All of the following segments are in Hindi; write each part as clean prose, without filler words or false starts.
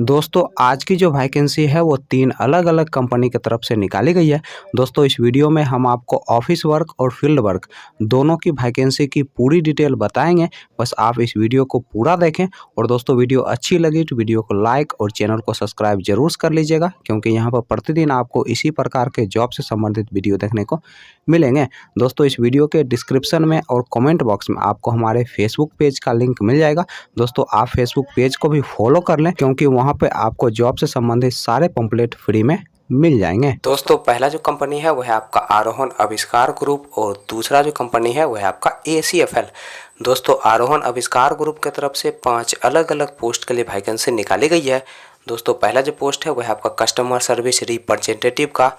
दोस्तों आज की जो वैकेंसी है वो 3 अलग-अलग कंपनी की तरफ से निकाली गई है। दोस्तों इस वीडियो में हम आपको ऑफिस वर्क और फील्ड वर्क दोनों की वैकेंसी की पूरी डिटेल बताएँगे। बस आप इस वीडियो को पूरा देखें और दोस्तों वीडियो अच्छी लगी तो वीडियो को लाइक और चैनल को सब्सक्राइब ज़रूर कर लीजिएगा, क्योंकि यहाँ पर प्रतिदिन आपको इसी प्रकार के जॉब से संबंधित वीडियो देखने को मिलेंगे। दोस्तों इस वीडियो के डिस्क्रिप्शन में और कमेंट बॉक्स में आपको हमारे फेसबुक पेज का लिंक मिल जाएगा। दोस्तों आप फेसबुक पेज को भी फॉलो कर लें, क्योंकि वहाँ पे आपको जॉब से संबंधित सारे पंपलेट फ्री में मिल जाएंगे। दोस्तों पहला जो कंपनी है वो है आपका आरोहण आविष्कार ग्रुप और दूसरा जो कंपनी है वो है आपका ACFL। दोस्तों आरोहण आविष्कार ग्रुप की तरफ से 5 अलग अलग पोस्ट के लिए वैकेंसी निकाली गई है। दोस्तों पहला जो पोस्ट है वो है आपका कस्टमर सर्विस रिप्रेजेंटेटिव का,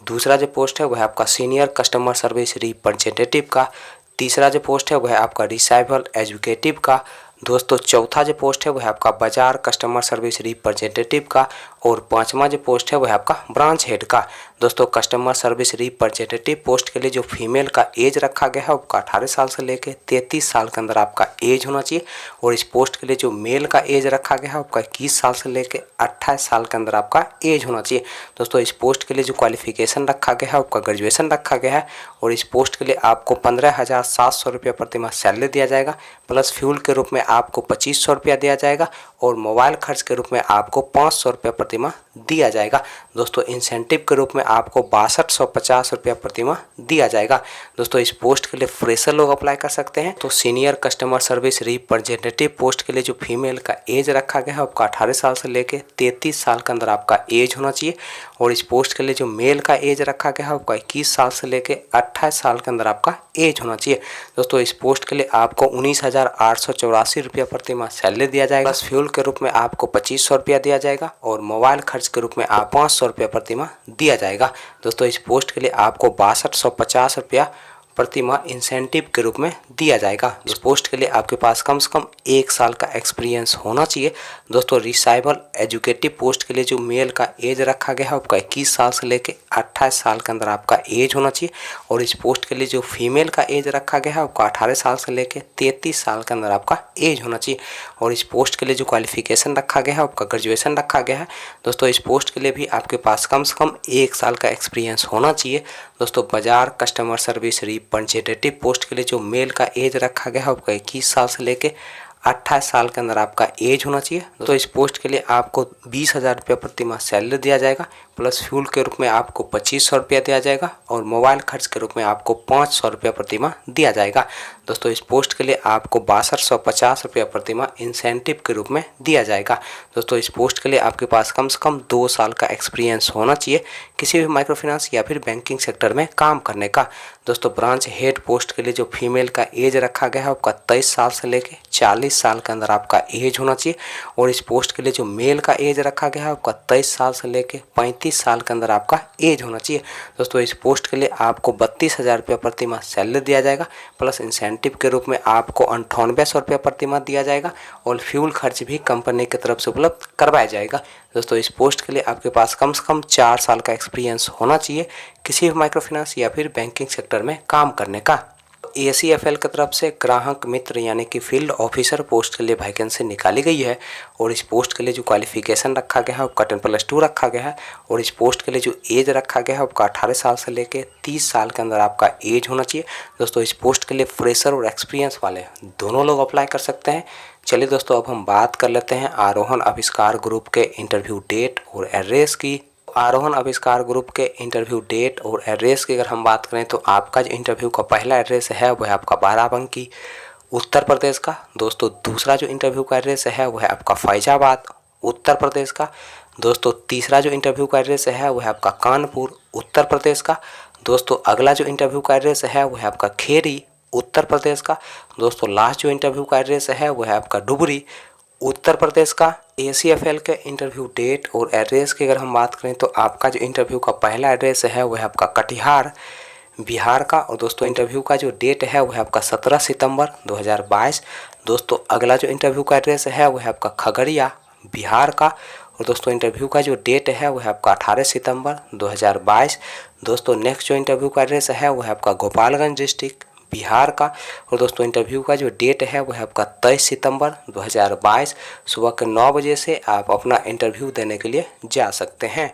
दूसरा जो पोस्ट है वह है आपका सीनियर कस्टमर सर्विस रिप्रेजेंटेटिव का, तीसरा जो पोस्ट है वह है आपका रिसाइवल एजुकेटिव का, दोस्तों चौथा जो पोस्ट है वह है आपका बाजार कस्टमर सर्विस रिप्रेजेंटेटिव का और पांचवा जो पोस्ट है वह है आपका ब्रांच हेड का। दोस्तों कस्टमर सर्विस रिप्रेजेंटेटिव पोस्ट के लिए जो फीमेल का एज रखा गया है उसका 18 साल से लेकर 33 साल के अंदर आपका एज होना चाहिए, और इस पोस्ट के लिए जो मेल का एज रखा गया है उसका 21 साल से लेकर 28 साल के अंदर आपका एज होना चाहिए। दोस्तों इस पोस्ट के लिए जो क्वालिफिकेशन रखा गया है उसका ग्रेजुएशन रखा गया है, और इस पोस्ट के लिए आपको 15,700 रुपये प्रति माह सैलरी दिया जाएगा, प्लस फ्यूल के रूप में आपको 2500 रुपया दिया जाएगा और मोबाइल खर्च के रूप में आपको 500 रुपया प्रति माह दिया जाएगा। दोस्तों इंसेंटिव के रूप में आपको 6250 रुपया प्रति माह दिया जाएगा। दोस्तों इस पोस्ट के लिए फ्रेशर लोग अप्लाई कर सकते हैं। तो senior customer service representative post के लिए जो फीमेल का एज रखा गया है आपका 18 साल से लेकर 33 साल के अंदर आपका एज होना चाहिए, और इस पोस्ट के लिए जो मेल का एज रखा गया है आपका 21 साल से लेकर 28 साल के अंदर आपका एज होना चाहिए। दोस्तों इस पोस्ट के लिए आपको 19,884 रुपया प्रति माह सैलरी दिया जाएगा, प्लस फ्यूल के रूप में आपको 2500 रुपया दिया जाएगा और मोबाइल खर्च के रूप में आप 500 रुपया प्रति माह दिया जाएगा। दोस्तों इस पोस्ट के लिए आपको 6250 रुपया प्रति माह इंसेंटिव के रूप में दिया जाएगा। इस पोस्ट के लिए आपके पास कम से कम 1 साल का एक्सपीरियंस होना चाहिए। दोस्तों रिसाइवल एजुकेटिव पोस्ट के लिए जो मेल का एज रखा गया है आपका 21 साल से लेकर 28 साल के अंदर आपका एज होना चाहिए, और इस पोस्ट के लिए जो फीमेल का एज रखा गया है आपका 18 साल से लेकर 33 साल के अंदर आपका एज होना चाहिए, और इस पोस्ट के लिए जो क्वालिफिकेशन रखा गया है आपका ग्रेजुएशन रखा गया है। दोस्तों इस पोस्ट के लिए भी आपके पास कम से कम 1 साल का एक्सपीरियंस होना चाहिए। दोस्तों बाजार कस्टमर सर्विस रिप्रेजेंटेटिव पोस्ट के लिए जो मेल का एज रखा गया है आपका 21 साल से लेकर 28 साल के अंदर आपका एज होना चाहिए। तो इस पोस्ट के लिए आपको 20,000 रुपया प्रति माह सैलरी दिया जाएगा, प्लस फ्यूल के रूप में आपको 2500 रुपया दिया जाएगा और मोबाइल खर्च के रूप में आपको 500 रुपया प्रति माह दिया जाएगा। दोस्तों इस पोस्ट के लिए आपको 6250 रुपया प्रति माह इंसेंटिव के रूप में दिया जाएगा। दोस्तों इस पोस्ट के लिए आपके पास कम से कम 2 साल का एक्सपीरियंस होना चाहिए किसी भी माइक्रो फाइनेंस या फिर बैंकिंग सेक्टर में काम करने का। दोस्तों ब्रांच हेड पोस्ट के लिए जो फीमेल का एज रखा गया है आपका 23 साल से लेकर 40 साल के अंदर आपका एज होना चाहिए, और इस पोस्ट के लिए जो मेल का एज रखा गया है आपका 23 साल से लेकर 35 साल के अंदर आपका एज होना चाहिए। दोस्तों इस पोस्ट के लिए आपको 32,000 रुपया प्रति माह सैलरी दिया जाएगा, प्लस इंसेंटिव के रूप में आपको 9800 रुपया प्रति माह दिया जाएगा और फ्यूल खर्च भी कंपनी की तरफ से उपलब्ध करवाया जाएगा। दोस्तों इस पोस्ट के लिए आपके पास कम से कम 4 साल का एक्सपीरियंस होना चाहिए किसी भी माइक्रो फाइनेंस या फिर बैंकिंग सेक्टर में काम करने का। ACFL की तरफ से ग्राहक मित्र यानी कि फील्ड ऑफिसर पोस्ट के लिए वैकेंसी निकाली गई है, और इस पोस्ट के लिए जो क्वालिफिकेशन रखा गया है उसका 10+2 रखा गया है, और इस पोस्ट के लिए जो एज रखा गया है उसका 18 साल से लेकर 30 साल के अंदर आपका एज होना चाहिए। दोस्तों इस पोस्ट के लिए फ्रेशर और एक्सपीरियंस वाले दोनों लोग अप्लाई कर सकते हैं। चलिए दोस्तों अब हम बात कर लेते हैं आरोहण आविष्कार ग्रुप के इंटरव्यू डेट और एड्रेस की। आरोहण आविष्कार ग्रुप के इंटरव्यू डेट और एड्रेस की अगर हम बात करें तो आपका जो इंटरव्यू का पहला एड्रेस है वह है आपका बाराबंकी उत्तर प्रदेश का। दोस्तों दूसरा जो इंटरव्यू का एड्रेस है वह है आपका फैजाबाद उत्तर प्रदेश का। दोस्तों तीसरा जो इंटरव्यू का एड्रेस है वह है आपका कानपुर उत्तर प्रदेश का। दोस्तों अगला जो इंटरव्यू का एड्रेस है वह है आपका खेरी उत्तर प्रदेश का। दोस्तों लास्ट जो इंटरव्यू का एड्रेस है वह है आपका डुबरी उत्तर प्रदेश का। ACFL के इंटरव्यू डेट और एड्रेस की अगर हम बात करें तो आपका जो इंटरव्यू का पहला एड्रेस है वह है आपका कटिहार बिहार का, और दोस्तों इंटरव्यू का जो डेट है वह है आपका 17 सितंबर 2022। दोस्तों अगला जो इंटरव्यू का एड्रेस है वह है आपका खगड़िया बिहार का, और दोस्तों इंटरव्यू का जो डेट है वह है आपका 18 सितंबर 2022। दोस्तों नेक्स्ट जो इंटरव्यू का एड्रेस है वह है आपका गोपालगंज डिस्ट्रिक्ट बिहार का। और दोस्तों इंटरव्यू का जो डेट है वो है आपका 23 सितंबर 2022 सुबह के 9 बजे से आप अपना इंटरव्यू देने के लिए जा सकते हैं।